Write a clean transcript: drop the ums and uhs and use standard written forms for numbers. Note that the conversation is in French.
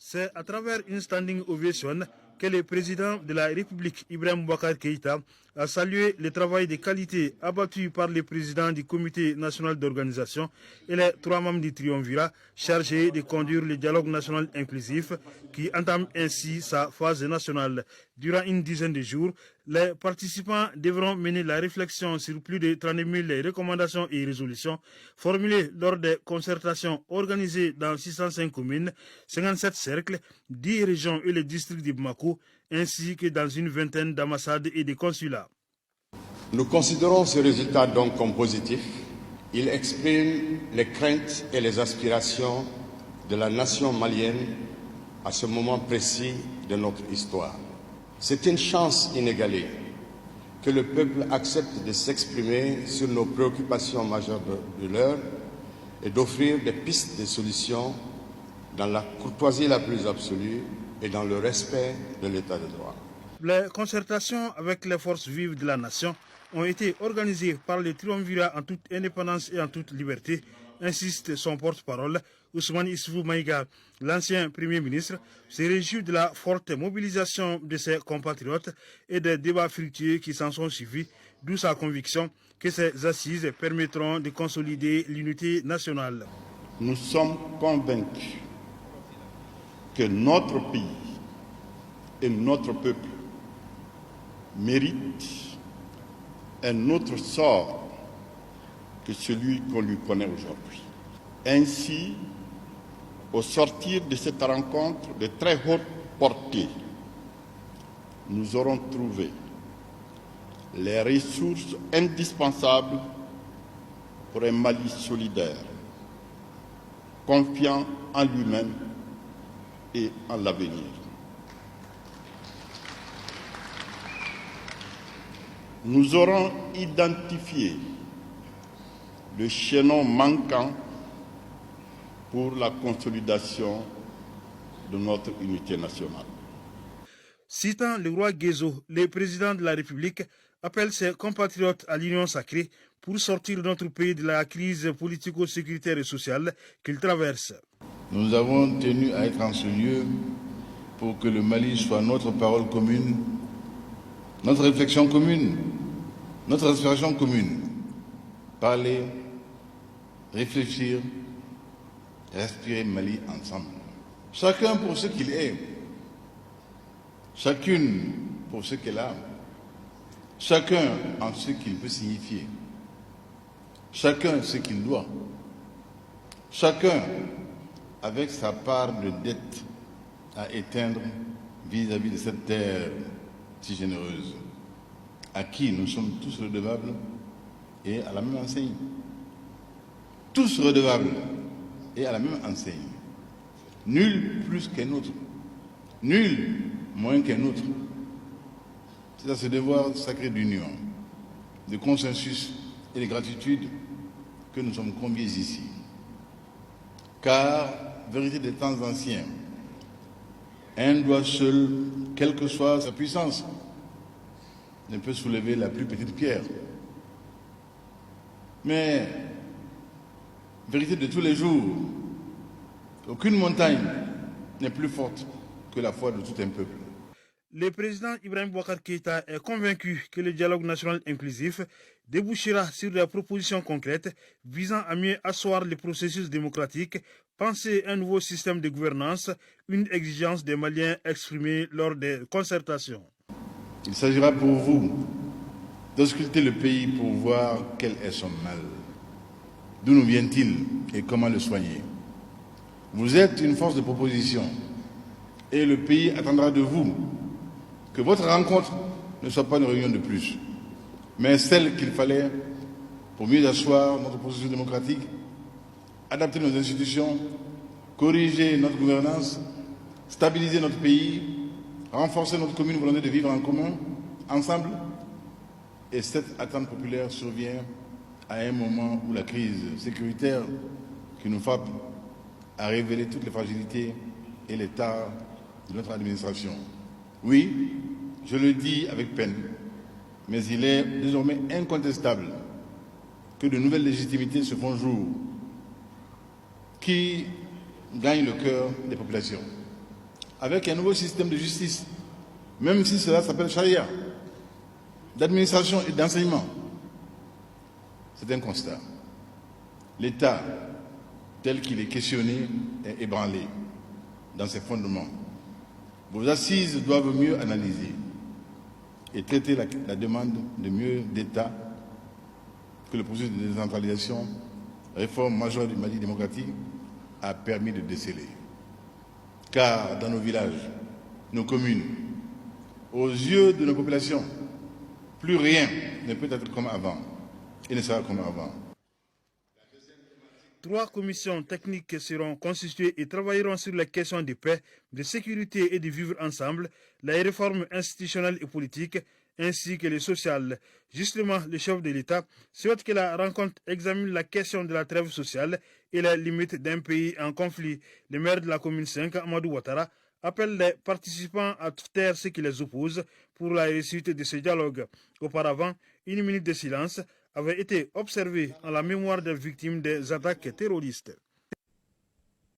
C'est à travers une standing ovation que le président de la République, Ibrahim Boubacar Keïta, a salué le travail de qualité abattu par le président du comité national d'organisation et les 3 membres du triumvirat chargés de conduire le dialogue national inclusif qui entame ainsi sa phase nationale. Durant une dizaine de jours, les participants devront mener la réflexion sur plus de 30 000 recommandations et résolutions formulées lors des concertations organisées dans 605 communes, 57 cercles, 10 régions et le district de Bamako, ainsi que dans une vingtaine d'ambassades et de consulats. Nous considérons ce résultat donc comme positif. Il exprime les craintes et les aspirations de la nation malienne à ce moment précis de notre histoire. C'est une chance inégalée que le peuple accepte de s'exprimer sur nos préoccupations majeures de l'heure et d'offrir des pistes de solutions dans la courtoisie la plus absolue et dans le respect de l'état de droit. Les concertations avec les forces vives de la nation ont été organisées par le triumvirat en toute indépendance et en toute liberté, insiste son porte-parole, Ousmane Issoufou Maïga. L'ancien Premier ministre se réjouit de la forte mobilisation de ses compatriotes et des débats fructueux qui s'en sont suivis, d'où sa conviction que ces assises permettront de consolider l'unité nationale. Nous sommes convaincus que notre pays et notre peuple méritent un autre sort que celui qu'on lui connaît aujourd'hui. Ainsi, au sortir de cette rencontre de très haute portée, nous aurons trouvé les ressources indispensables pour un Mali solidaire, confiant en lui-même et en l'avenir. Nous aurons identifié le chaînon manquant pour la consolidation de notre unité nationale. Citant le roi Guézo, le président de la République appelle ses compatriotes à l'union sacrée pour sortir notre pays de la crise politico-sécuritaire et sociale qu'il traverse. Nous avons tenu à être en ce lieu pour que le Mali soit notre parole commune, notre réflexion commune, notre aspiration commune. Parler, réfléchir, respirer Mali ensemble. Chacun pour ce qu'il est, chacune pour ce qu'elle a, chacun en ce qu'il peut signifier, chacun ce qu'il doit, chacun avec sa part de dette à éteindre vis-à-vis de cette terre si généreuse, à qui nous sommes tous redevables et à la même enseigne. Tous redevables et à la même enseigne. Nul plus qu'un autre, nul moins qu'un autre. C'est à ce devoir sacré d'union, de consensus et de gratitude que nous sommes conviés ici. Car, vérité des temps anciens, un doigt seul, quelle que soit sa puissance, ne peut soulever la plus petite pierre. Mais, vérité de tous les jours, aucune montagne n'est plus forte que la foi de tout un peuple. Le président Ibrahim Boubacar Keïta est convaincu que le dialogue national inclusif débouchera sur des propositions concrètes visant à mieux asseoir le processus démocratique, penser un nouveau système de gouvernance, une exigence des Maliens exprimée lors des concertations. Il s'agira pour vous d'ausculter le pays pour voir quel est son mal, d'où nous vient-il et comment le soigner. Vous êtes une force de proposition et le pays attendra de vous que votre rencontre ne soit pas une réunion de plus, mais celle qu'il fallait pour mieux asseoir notre processus démocratique, adapter nos institutions, corriger notre gouvernance, stabiliser notre pays, renforcer notre commune volonté de vivre en commun, ensemble. Et cette attente populaire survient à un moment où la crise sécuritaire qui nous frappe a révélé toutes les fragilités et l'état de notre administration. Oui, je le dis avec peine, mais il est désormais incontestable que de nouvelles légitimités se font jour qui gagnent le cœur des populations. avec un nouveau système de justice, même si cela s'appelle charia, d'administration et d'enseignement. C'est un constat. L'État, tel qu'il est questionné, est ébranlé dans ses fondements. Vos assises doivent mieux analyser et traiter la demande de mieux d'État que le processus de décentralisation, réforme majeure du Mali démocratique, a permis de déceler. Car dans nos villages, nos communes, aux yeux de nos populations, plus rien ne peut être comme avant et ne sera comme avant. 3 commissions techniques seront constituées et travailleront sur les questions de paix, de sécurité et de vivre ensemble, la réforme institutionnelle et politique, ainsi que les sociales. Justement, le chef de l'État souhaite que la rencontre examine la question de la trêve sociale et les limites d'un pays en conflit. Le maire de la commune 5, Amadou Ouattara, appelle les participants à taire ce qui les oppose pour la réussite de ce dialogue. Auparavant, une minute de silence avait été observée en la mémoire des victimes des attaques terroristes.